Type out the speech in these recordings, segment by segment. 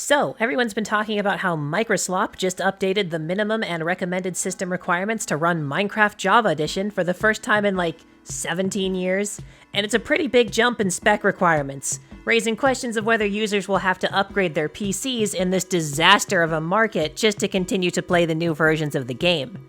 So, everyone's been talking about how Microslop just updated the minimum and recommended system requirements to run Minecraft Java Edition for the first time in like 17 years, and it's a pretty big jump in spec requirements, raising questions of whether users will have to upgrade their PCs in this disaster of a market just to continue to play the new versions of the game.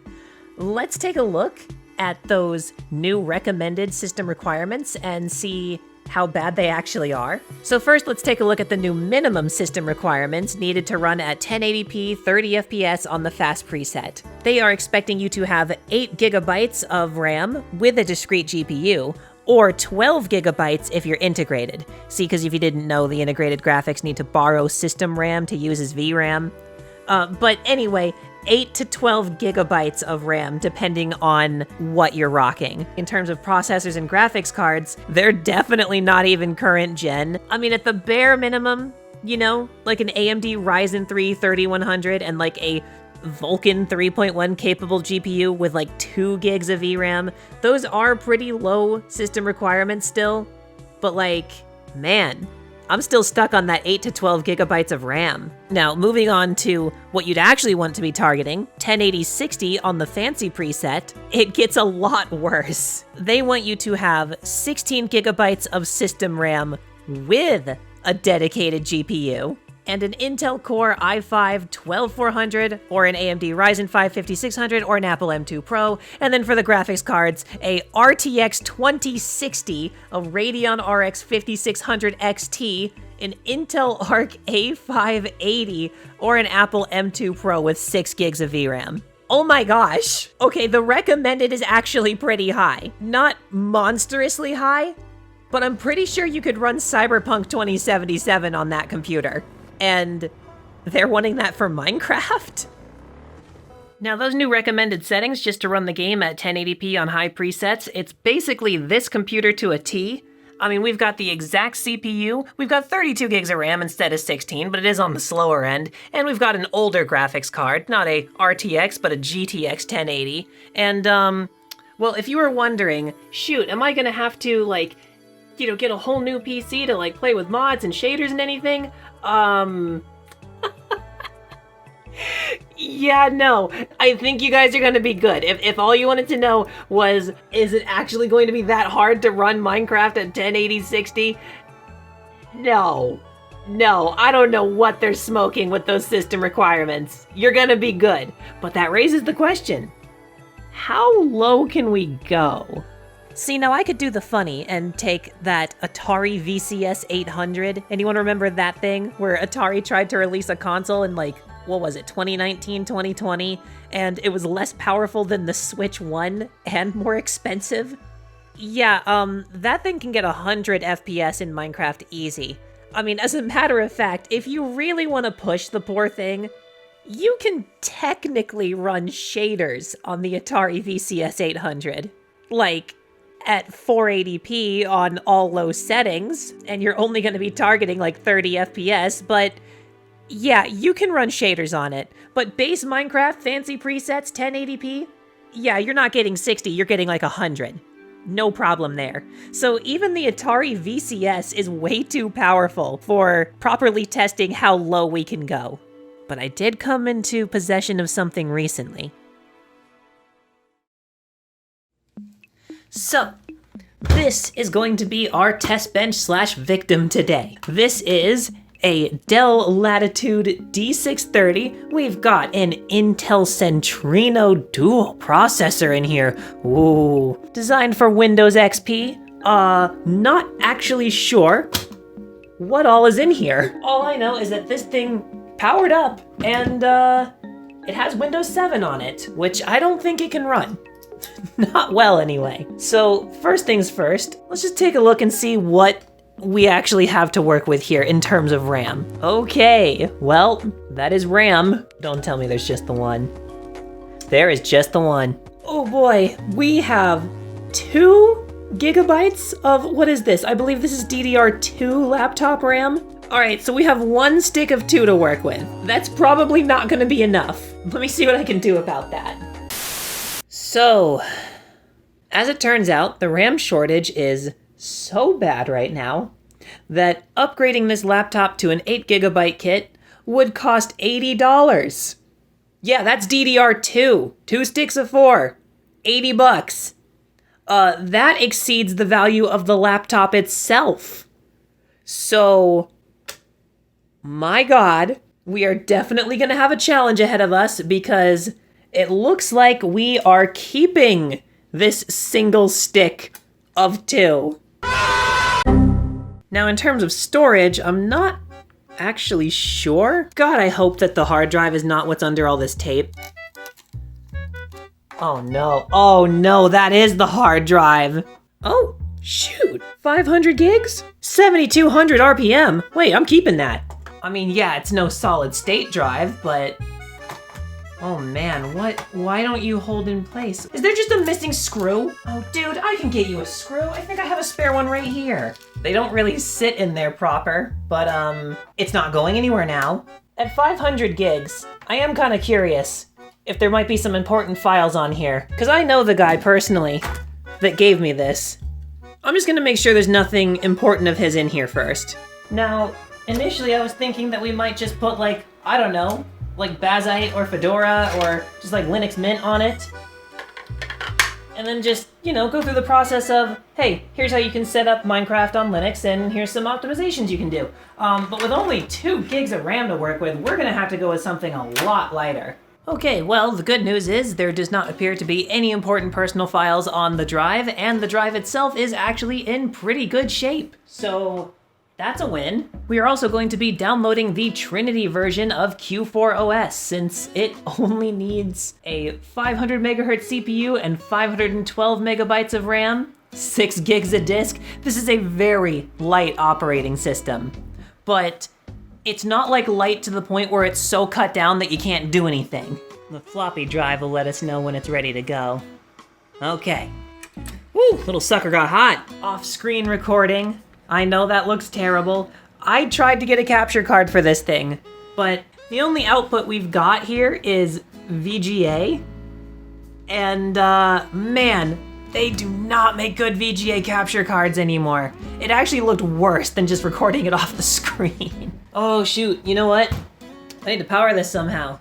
Let's take a look at those new recommended system requirements and see how bad they actually are. So first, let's take a look at the new minimum system requirements needed to run at 1080p 30 FPS on the fast preset. They are expecting you to have 8 gigabytes of RAM with a discrete GPU, or 12 gigabytes if you're integrated. See, because if you didn't know, the integrated graphics need to borrow system RAM to use as VRAM. But anyway, 8 to 12 gigabytes of RAM, depending on what you're rocking. In terms of processors and graphics cards, they're definitely not even current gen. I mean, at the bare minimum, you know, like an AMD Ryzen 3 3100 and like a Vulkan 3.1 capable GPU with like 2 gigs of VRAM, those are pretty low system requirements still. But like, man, I'm still stuck on that 8 to 12 gigabytes of RAM. Now, moving on to what you'd actually want to be targeting, 1080-60 on the fancy preset, it gets a lot worse. They want you to have 16 gigabytes of system RAM with a dedicated GPU, and an Intel Core i5-12400, or an AMD Ryzen 5 5600, or an Apple M2 Pro, and then for the graphics cards, a RTX 2060, a Radeon RX 5600 XT, an Intel Arc A580, or an Apple M2 Pro with 6 gigs of VRAM. Oh my gosh! Okay, the recommended is actually pretty high. Not monstrously high, but I'm pretty sure you could run Cyberpunk 2077 on that computer. And they're wanting that for Minecraft? Now, those new recommended settings just to run the game at 1080p on high presets, it's basically this computer to a T. I mean, we've got the exact CPU, we've got 32 gigs of RAM instead of 16, but it is on the slower end, and we've got an older graphics card, not a RTX, but a GTX 1080. And, well, if you were wondering, shoot, am I gonna have to, like, you know, get a whole new PC to, like, play with mods and shaders and anything? Yeah, no. I think you guys are gonna be good. If all you wanted to know was, is it actually going to be that hard to run Minecraft at 1080-60? No. No, I don't know what they're smoking with those system requirements. You're gonna be good. But that raises the question, how low can we go? See, now I could do the funny and take that Atari VCS 800. Anyone remember that thing where Atari tried to release a console in like, what was it, 2019, 2020? And it was less powerful than the Switch 1 and more expensive? Yeah, that thing can get 100 FPS in Minecraft easy. I mean, as a matter of fact, if you really want to push the poor thing, you can technically run shaders on the Atari VCS 800. Like, at 480p on all low settings, and you're only going to be targeting like 30 FPS, but yeah, you can run shaders on it. But base Minecraft, fancy presets, 1080p, yeah, you're not getting 60, you're getting like 100. No problem there. So even the Atari VCS is way too powerful for properly testing how low we can go. But I did come into possession of something recently. So, this is going to be our test bench / victim today. This is a Dell Latitude D630. We've got an Intel Centrino dual processor in here. Ooh. Designed for Windows XP. Not actually sure what all is in here. All I know is that this thing powered up and it has Windows 7 on it, which I don't think it can run. Not well, anyway. So, first things first, let's just take a look and see what we actually have to work with here in terms of RAM. Okay, well, that is RAM. Don't tell me there's just the one. There is just the one. Oh boy, we have 2 gigabytes of, what is this? I believe this is DDR2 laptop RAM. All right, so we have 1 stick of 2 to work with. That's probably not gonna be enough. Let me see what I can do about that. So, as it turns out, the RAM shortage is so bad right now that upgrading this laptop to an 8 gigabyte kit would cost $80. Yeah, that's DDR2. 2 sticks of 4. $80. That exceeds the value of the laptop itself. So, my God, we are definitely going to have a challenge ahead of us because it looks like we are keeping this single stick of 2. Now, in terms of storage, I'm not actually sure. God, I hope that the hard drive is not what's under all this tape. Oh no, that is the hard drive. Oh, shoot, 500 gigs? 7,200 RPM. Wait, I'm keeping that. I mean, yeah, it's no solid state drive, but... Oh man, why don't you hold in place? Is there just a missing screw? Oh dude, I can get you a screw. I think I have a spare one right here. They don't really sit in there proper, but it's not going anywhere now. At 500 gigs, I am kind of curious if there might be some important files on here, because I know the guy personally that gave me this. I'm just gonna make sure there's nothing important of his in here first. Now, initially I was thinking that we might just put like, I don't know, like Bazite or Fedora or just like Linux Mint on it. And then just, you know, go through the process of, hey, here's how you can set up Minecraft on Linux and here's some optimizations you can do. But with only 2 gigs of RAM to work with, we're gonna have to go with something a lot lighter. Okay, well, the good news is there does not appear to be any important personal files on the drive, and the drive itself is actually in pretty good shape. So that's a win. We are also going to be downloading the Trinity version of Q4 OS since it only needs a 500 megahertz CPU and 512 megabytes of RAM, 6 gigs of disk. This is a very light operating system, but it's not like light to the point where it's so cut down that you can't do anything. The floppy drive will let us know when it's ready to go. Okay. Woo, little sucker got hot. Off-screen recording. I know that looks terrible. I tried to get a capture card for this thing, but the only output we've got here is VGA. And man, they do not make good VGA capture cards anymore. It actually looked worse than just recording it off the screen. Oh shoot, you know what? I need to power this somehow.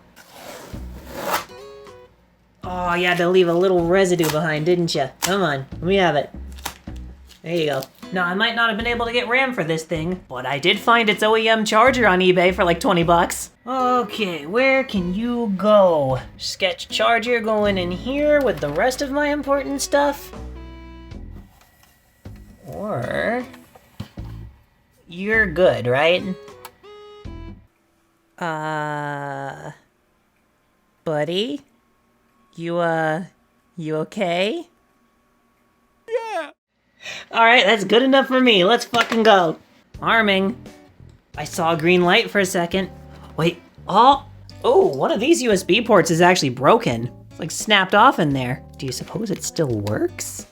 Oh, you had to leave a little residue behind, didn't you? Come on, let me have it. There you go. Now, I might not have been able to get RAM for this thing, but I did find its OEM charger on eBay for like 20 bucks. Okay, where can you go? Sketch charger going in here with the rest of my important stuff? Or... you're good, right? Buddy? You okay? Yeah. Alright, that's good enough for me. Let's fucking go. Arming. I saw a green light for a second. Wait, oh, one of these USB ports is actually broken. It's like snapped off in there. Do you suppose it still works?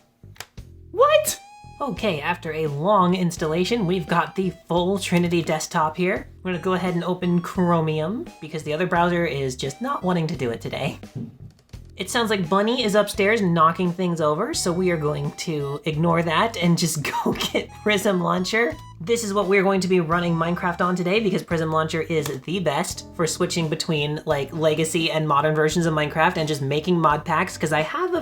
What? Okay, after a long installation, we've got the full Trinity desktop here. I'm gonna go ahead and open Chromium because the other browser is just not wanting to do it today. It sounds like Bunny is upstairs knocking things over, so we are going to ignore that and just go get Prism Launcher. This is what we're going to be running Minecraft on today because Prism Launcher is the best for switching between like legacy and modern versions of Minecraft and just making mod packs, because I got a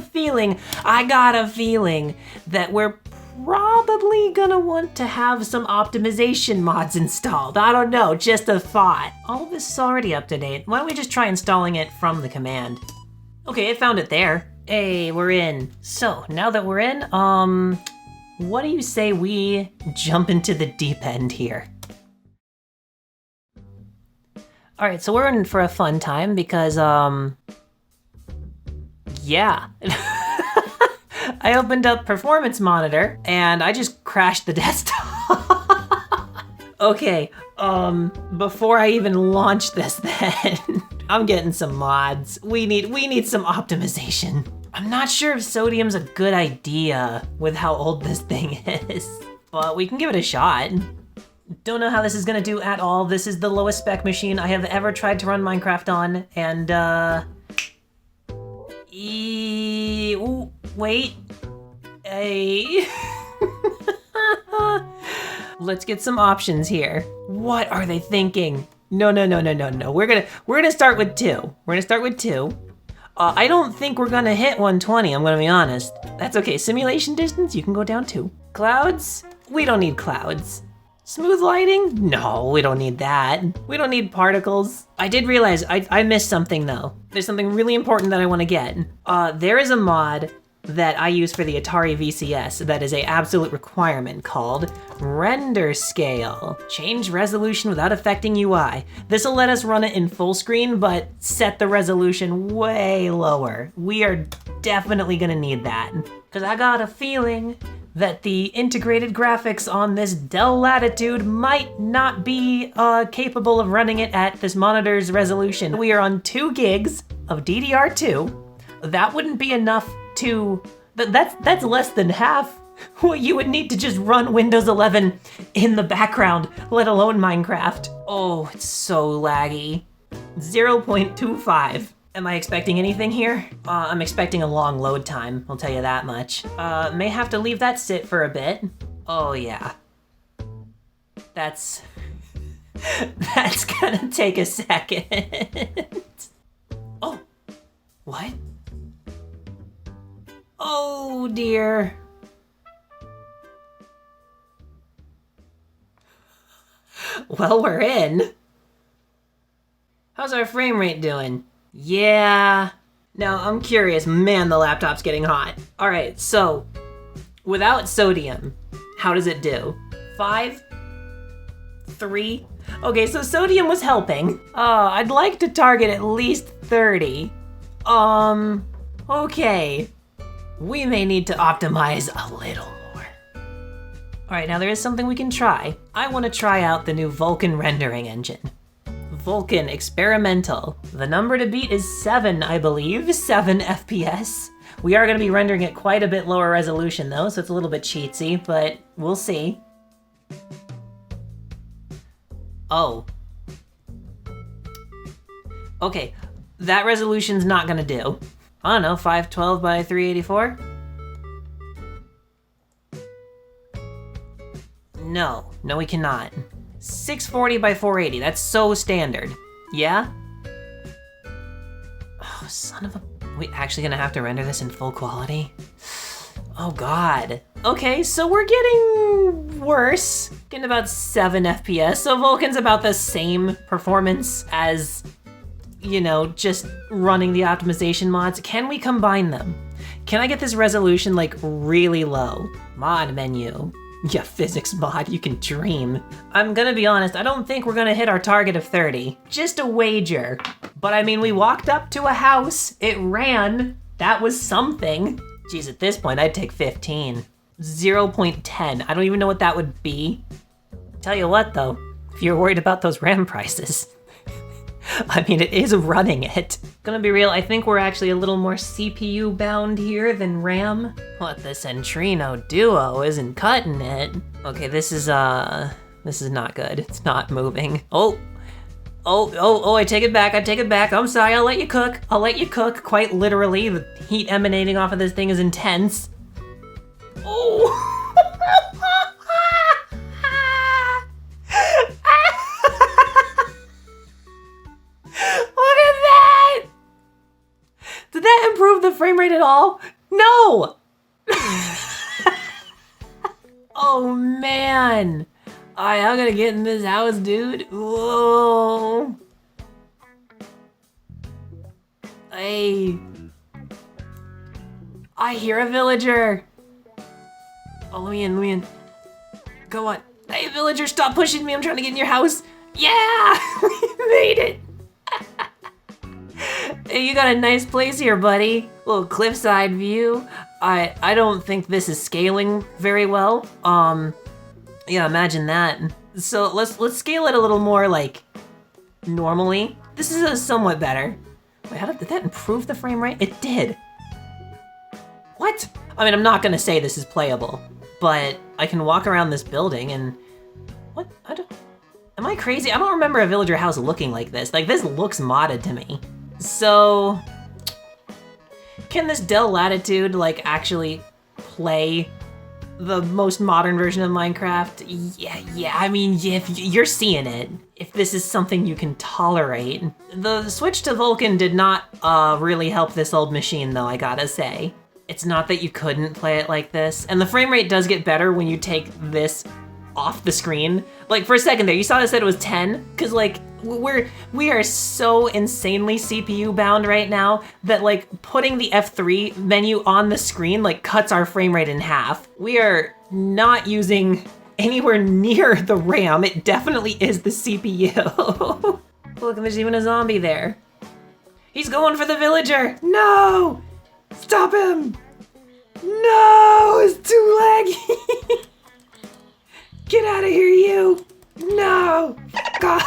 feeling that we're probably gonna want to have some optimization mods installed. I don't know, just a thought. All of this is already up to date. Why don't we just try installing it from the command? Okay, I found it there. Hey, we're in. So, now that we're in, what do you say we jump into the deep end here? All right, so we're in for a fun time because, yeah. I opened up Performance Monitor and I just crashed the desktop. Okay, before I even launch this then, I'm getting some mods. We need some optimization. I'm not sure if sodium's a good idea with how old this thing is, but we can give it a shot. Don't know how this is gonna do at all. This is the lowest spec machine I have ever tried to run Minecraft on, and ooh, wait. Hey. Let's get some options here. What are they thinking? No. We're gonna start with 2. We're gonna start with 2. I don't think we're gonna hit 120, I'm gonna be honest. That's okay, simulation distance, you can go down 2. Clouds? We don't need clouds. Smooth lighting? No, we don't need that. We don't need particles. I did realize I missed something though. There's something really important that I wanna get. There is a mod that I use for the Atari VCS that is a absolute requirement called Render Scale. Change resolution without affecting UI. This will let us run it in full screen, but set the resolution way lower. We are definitely gonna need that. Cause I got a feeling that the integrated graphics on this Dell Latitude might not be capable of running it at this monitor's resolution. We are on 2 gigs of DDR2. That wouldn't be enough to, that's less than half what you would need to just run Windows 11 in the background, let alone Minecraft. Oh, it's so laggy. 0.25. Am I expecting anything here? I'm expecting a long load time, I'll tell you that much. May have to leave that sit for a bit. Oh yeah. That's gonna take a second. Oh, what? Oh dear. Well, we're in. How's our frame rate doing? Yeah. Now, I'm curious. Man, the laptop's getting hot. All right, so without sodium, how does it do? 5? 3? Okay, so sodium was helping. I'd like to target at least 30. Okay. We may need to optimize a little more. All right, now there is something we can try. I want to try out the new Vulkan rendering engine. Vulkan Experimental. The number to beat is 7, I believe, 7 FPS. We are going to be rendering at quite a bit lower resolution though, so it's a little bit cheatsy, but we'll see. Oh. Okay, that resolution's not gonna do. I don't know, 512 by 384? No, we cannot. 640 by 480, that's so standard. Yeah? Oh, son of a... We actually gonna have to render this in full quality? Oh god. Okay, so we're getting worse. Getting about 7 FPS, so Vulkan's about the same performance as, you know, just running the optimization mods. Can we combine them? Can I get this resolution like really low? Mod menu. Yeah, physics mod, you can dream. I'm gonna be honest, I don't think we're gonna hit our target of 30. Just a wager. But I mean, we walked up to a house, it ran, that was something. Geez, at this point, I'd take 15. 0.10, I don't even know what that would be. Tell you what though, if you're worried about those RAM prices, I mean, it is running it. Gonna be real, I think we're actually a little more CPU bound here than RAM. What, the Centrino Duo isn't cutting it. Okay, this is not good. It's not moving. Oh, I take it back, I'm sorry, I'll let you cook. Quite literally, the heat emanating off of this thing is intense. Oh! Look at that! Did that improve the frame rate at all? No! Oh man! Alright, I'm gonna get in this house, dude. Whoa! Hey! I hear a villager! Oh, let me in. Go on. Hey, villager, stop pushing me. I'm trying to get in your house. Yeah! We made it! Hey, you got a nice place here, buddy. Little cliffside view. I don't think this is scaling very well. Yeah, imagine that. So let's scale it a little more like normally. This is somewhat better. Wait, did that improve the frame rate? It did. What? I mean, I'm not gonna say this is playable, but I can walk around this building and what? Am I crazy? I don't remember a villager house looking like this. Like, this looks modded to me. So, can this Dell Latitude, like, actually play the most modern version of Minecraft? Yeah, I mean, if you're seeing it, if this is something you can tolerate. The switch to Vulkan did not really help this old machine though, I gotta say. It's not that you couldn't play it like this, and the frame rate does get better when you take this off the screen. Like for a second there, you saw I said it was 10, cause like we are so insanely CPU bound right now that like putting the F3 menu on the screen like cuts our frame rate in half. We are not using anywhere near the RAM. It definitely is the CPU. Look, there's even a zombie there. He's going for the villager. No! Stop him! No, it's too laggy. Get out of here, you! No! God.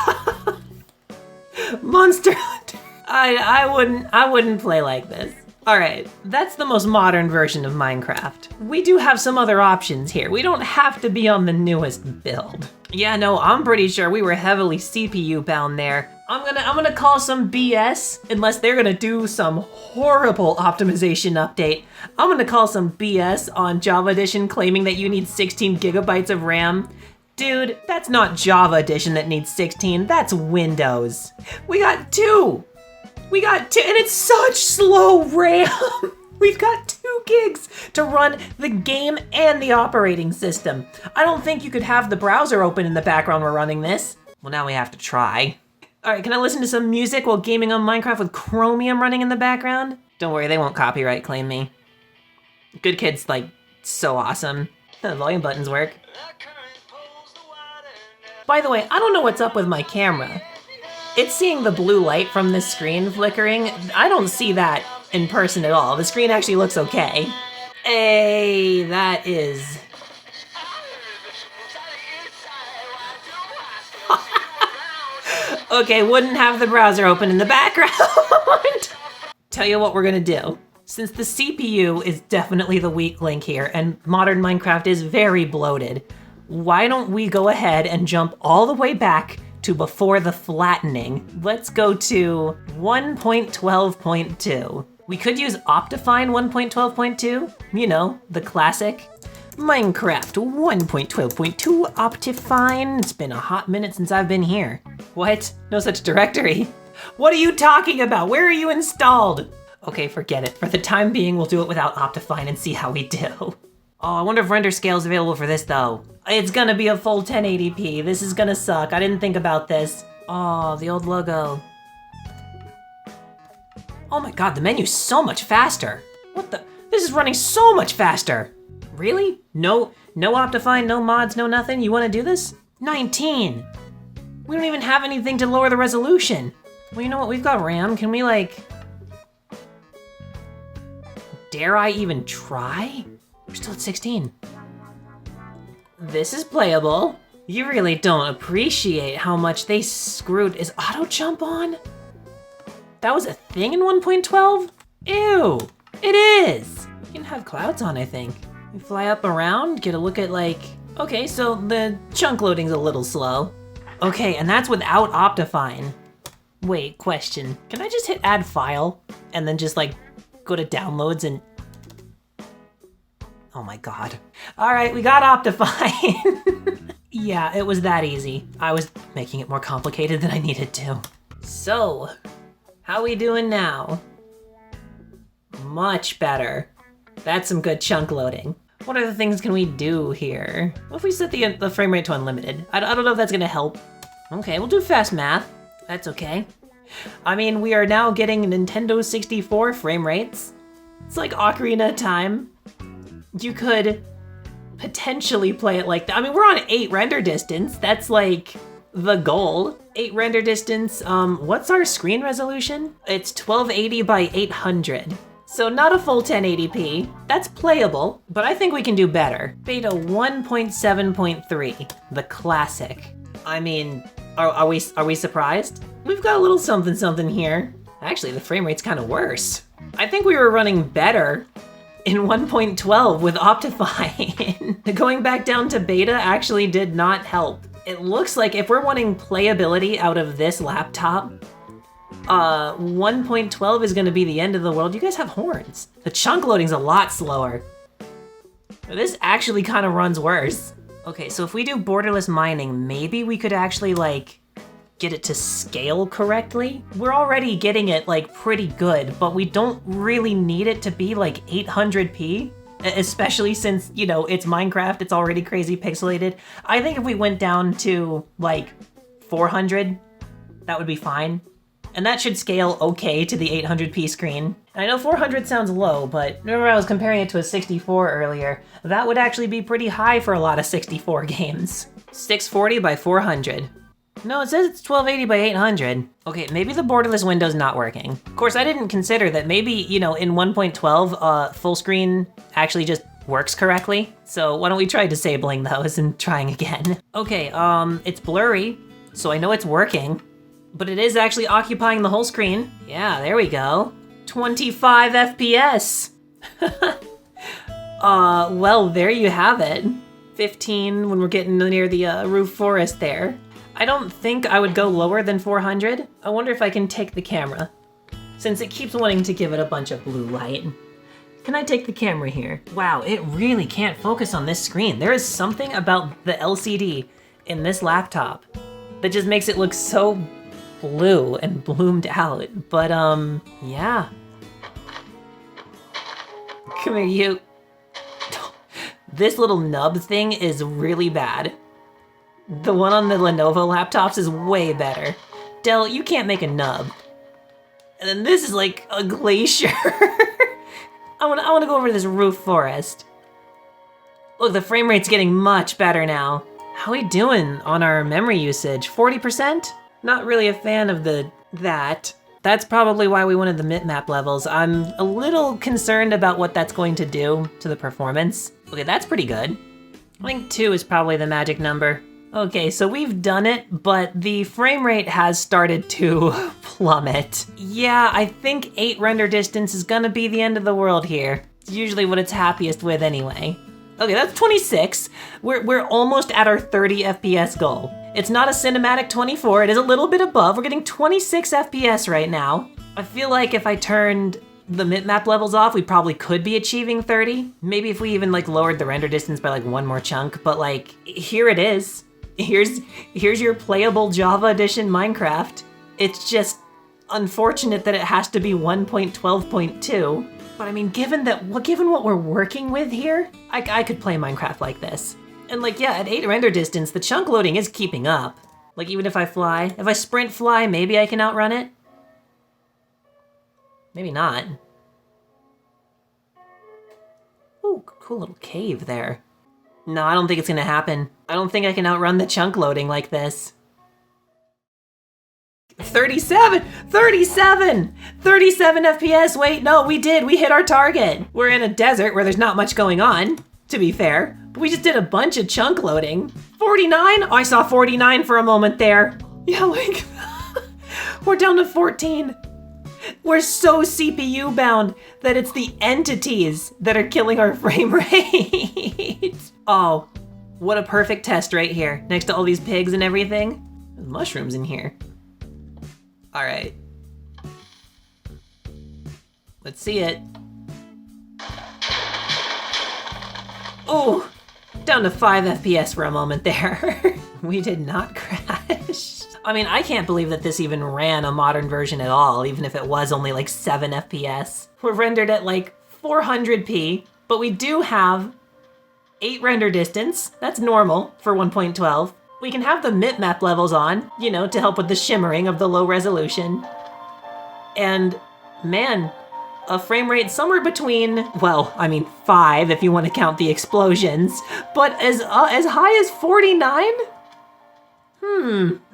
Monster Hunter. I wouldn't play like this. All right, that's the most modern version of Minecraft. We do have some other options here. We don't have to be on the newest build. Yeah, no, I'm pretty sure we were heavily CPU bound there. I'm gonna call some BS, unless they're gonna do some horrible optimization update. I'm gonna call some BS on Java Edition claiming that you need 16 gigabytes of RAM. Dude, that's not Java Edition that needs 16, that's Windows. We got 2! We got 2, and it's such slow RAM! We've got 2 gigs to run the game and the operating system. I don't think you could have the browser open in the background while running this. Well, now we have to try. All right, can I listen to some music while gaming on Minecraft with Chromium running in the background? Don't worry, they won't copyright claim me. Good Kid's like so awesome. The volume buttons work. By the way, I don't know what's up with my camera. It's seeing the blue light from this screen flickering. I don't see that in person at all. The screen actually looks okay. Hey, that is... Okay, wouldn't have the browser open in the background. Tell you what we're gonna do. Since the CPU is definitely the weak link here, and modern Minecraft is very bloated, why don't we go ahead and jump all the way back to before the flattening? Let's go to 1.12.2. We could use Optifine 1.12.2, you know, the classic. Minecraft 1.12.2 Optifine. It's been a hot minute since I've been here. What? No such directory. What are you talking about? Where are you installed? Okay, forget it. For the time being, we'll do it without Optifine and see how we do. Oh, I wonder if render scale is available for this though. It's gonna be a full 1080p. This is gonna suck. I didn't think about this. Oh, the old logo. Oh my god, the menu's so much faster. What the? This is running so much faster. Really? No Optifine, no mods, no nothing? You wanna do this? 19. We don't even have anything to lower the resolution. Well, you know what? We've got RAM. Can we like... Dare I even try? We're still at 16. This is playable. You really don't appreciate how much they screwed. Is auto jump on? That was a thing in 1.12? Ew, it is. You can have clouds on, I think. We fly up around, get a look at like, okay, so the chunk loading's a little slow. Okay, and that's without Optifine. Wait, question. Can I just hit add file and then just like go to downloads and... Oh my god. All right, we got Optifine. Yeah, it was that easy. I was making it more complicated than I needed to. So, how we doing now? Much better. That's some good chunk loading. What other things can we do here? What if we set the frame rate to unlimited? I don't know if that's gonna help. Okay, we'll do fast math. That's okay. I mean, we are now getting Nintendo 64 frame rates. It's like Ocarina of Time. You could potentially play it like that. I mean, we're on 8 render distance. That's like the goal. 8 render distance. What's our screen resolution? It's 1280 by 800. So not a full 1080p. That's playable, but I think we can do better. Beta 1.7.3, the classic. I mean, are we surprised? We've got a little something here. Actually, the frame rate's kind of worse. I think we were running better in 1.12 with Optifine. Going back down to beta actually did not help. It looks like if we're wanting playability out of this laptop, 1.12 is gonna be the end of the world. You guys have horns. The chunk loading's a lot slower. This actually kind of runs worse. Okay, so if we do borderless mining, maybe we could actually like get it to scale correctly. We're already getting it like pretty good, but we don't really need it to be like 800p, especially since, you know, it's Minecraft, it's already crazy pixelated. I think if we went down to like 400, that would be fine. And that should scale okay to the 800p screen. And I know 400 sounds low, but remember I was comparing it to a 64 earlier. That would actually be pretty high for a lot of 64 games. 640 by 400. No, it says it's 1280 by 800. Okay, maybe the borderless window's not working. Of course, I didn't consider that maybe, you know, in 1.12, full screen actually just works correctly. So why don't we try disabling those and trying again? Okay, it's blurry, so I know it's working. But it is actually occupying the whole screen. Yeah, there we go. 25 FPS. Well, there you have it. 15 when we're getting near the roof forest there. I don't think I would go lower than 400. I wonder if I can take the camera, since it keeps wanting to give it a bunch of blue light. Can I take the camera here? Wow, it really can't focus on this screen. There is something about the LCD in this laptop that just makes it look so blue and bloomed out, but yeah. Come here, you. This little nub thing is really bad. The one on the Lenovo laptops is way better. Dell, you can't make a nub. And then this is like a glacier. I wanna go over this roof forest. Look, the frame rate's getting much better now. How are we doing on our memory usage? 40%? Not really a fan of that. That's probably why we wanted the bitmap levels. I'm a little concerned about what that's going to do to the performance. Okay, that's pretty good. I think 2 is probably the magic number. Okay, so we've done it, but the frame rate has started to plummet. Yeah, I think 8 render distance is gonna be the end of the world here. It's usually what it's happiest with anyway. Okay, that's 26. We're almost at our 30 FPS goal. It's not a cinematic 24, it is a little bit above. We're getting 26 FPS right now. I feel like if I turned the bitmap levels off, we probably could be achieving 30. Maybe if we even like lowered the render distance by like one more chunk, but like, here it is. Here's your playable Java edition Minecraft. It's just unfortunate that it has to be 1.12.2. But I mean, given what we're working with here, I could play Minecraft like this. And like, yeah, at 8 render distance, the chunk loading is keeping up. Like, even if I sprint fly, maybe I can outrun it? Maybe not. Ooh, cool little cave there. No, I don't think it's gonna happen. I don't think I can outrun the chunk loading like this. 37 FPS. Wait, no, we hit our target. We're in a desert where there's not much going on, to be fair, but we just did a bunch of chunk loading. 49? Oh, I saw 49 for a moment there. Yeah, like, we're down to 14. We're so CPU bound that it's the entities that are killing our frame rate. Oh, what a perfect test right here, next to all these pigs and everything. There's mushrooms in here. All right. Let's see it. Oh, down to 5 FPS for a moment there. We did not crash. I mean, I can't believe that this even ran a modern version at all, even if it was only like 7 FPS. We're rendered at like 400p, but we do have 8 render distance. That's normal for 1.12. We can have the bitmap levels on, you know, to help with the shimmering of the low resolution. And man, a frame rate somewhere between, well, I mean 5 if you want to count the explosions, but as high as 49?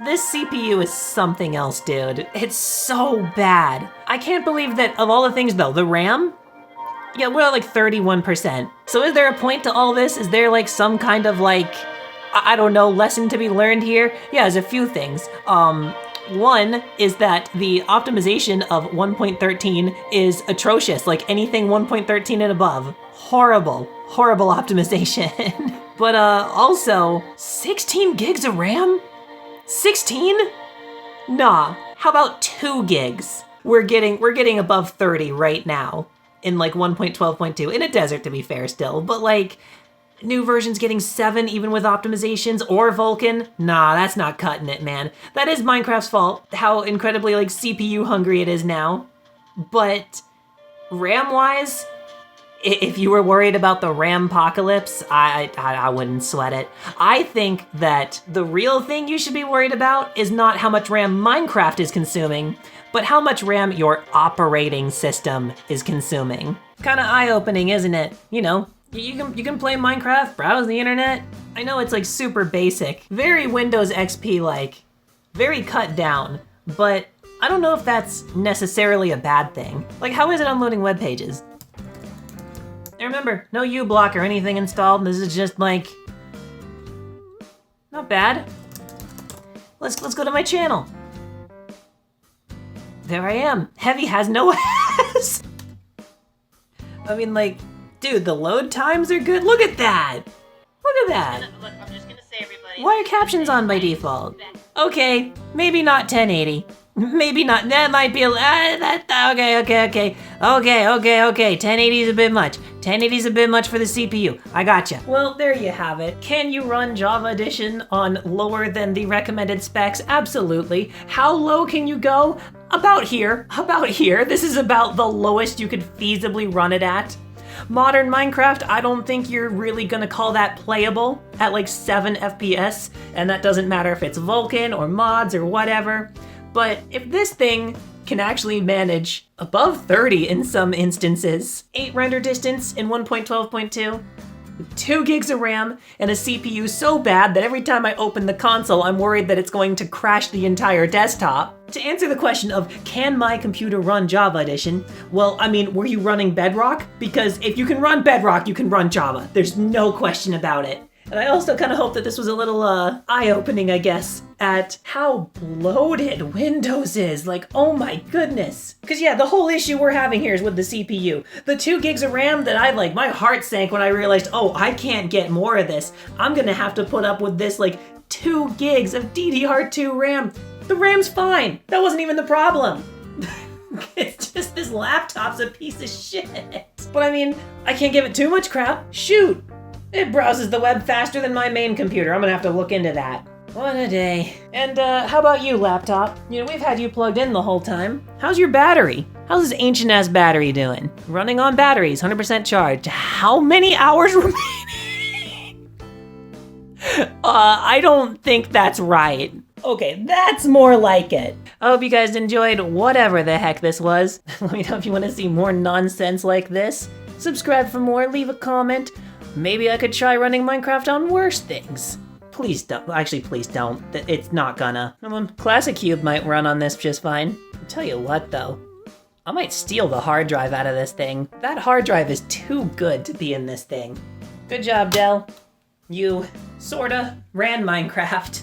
This CPU is something else, dude. It's so bad. I can't believe that of all the things though, the RAM, yeah, we're at like 31%. So is there a point to all this? Is there like some kind of like, I don't know, lesson to be learned here? Yeah, there's a few things. One is that the optimization of 1.13 is atrocious, like anything 1.13 and above. Horrible, horrible optimization. But also, 16 gigs of RAM? 16? Nah, how about 2 gigs? We're getting above 30 right now. in like 1.12.2, in a desert to be fair still, but like new versions getting 7 even with optimizations or Vulkan, nah, that's not cutting it, man. That is Minecraft's fault, how incredibly like CPU hungry it is now. But RAM-wise, if you were worried about the RAM apocalypse, I wouldn't sweat it. I think that the real thing you should be worried about is not how much RAM Minecraft is consuming, but how much RAM your operating system is consuming. Kinda eye-opening, isn't it? You know, you can play Minecraft, browse the internet. I know it's like super basic, very Windows XP-like, very cut down, but I don't know if that's necessarily a bad thing. Like, how is it unloading web pages? And remember, no uBlock or anything installed. This is just like, not bad. Let's go to my channel. There I am. Heavy has no ass. I mean, like, dude, the load times are good. Look at that. Look at that. Look, I'm just gonna say, everybody. Why are captions on by default? Okay, maybe not 1080. Maybe not, that might be okay. 1080 is a bit much. 1080 is a bit much for the CPU. I gotcha. Well, there you have it. Can you run Java Edition on lower than the recommended specs? Absolutely. How low can you go? About here. This is about the lowest you could feasibly run it at. Modern Minecraft, I don't think you're really gonna call that playable at like 7 FPS, and that doesn't matter if it's Vulkan or mods or whatever. But if this thing can actually manage above 30 in some instances, 8 render distance in 1.12.2, 2 gigs of RAM, and a CPU so bad that every time I open the console, I'm worried that it's going to crash the entire desktop. To answer the question of, can my computer run Java Edition? Well, I mean, were you running Bedrock? Because if you can run Bedrock, you can run Java. There's no question about it. And I also kind of hope that this was a little eye-opening, I guess, at how bloated Windows is. Like, oh my goodness. Because yeah, the whole issue we're having here is with the CPU. The 2 gigs of RAM that my heart sank when I realized, oh, I can't get more of this. I'm gonna have to put up with this like 2 gigs of DDR2 RAM. The RAM's fine. That wasn't even the problem. It's just this laptop's a piece of shit. But I mean, I can't give it too much crap. Shoot. It browses the web faster than my main computer. I'm gonna have to look into that. What a day. And how about you, laptop? You know, we've had you plugged in the whole time. How's your battery? How's this ancient-ass battery doing? Running on batteries, 100% charged. How many hours remaining? I don't think that's right. Okay, that's more like it. I hope you guys enjoyed whatever the heck this was. Let me know if you want to see more nonsense like this. Subscribe for more, leave a comment. Maybe I could try running Minecraft on worse things. Please don't. Actually, please don't. It's not gonna. Classic Cube might run on this just fine. I'll tell you what, though. I might steal the hard drive out of this thing. That hard drive is too good to be in this thing. Good job, Dell. You sorta ran Minecraft.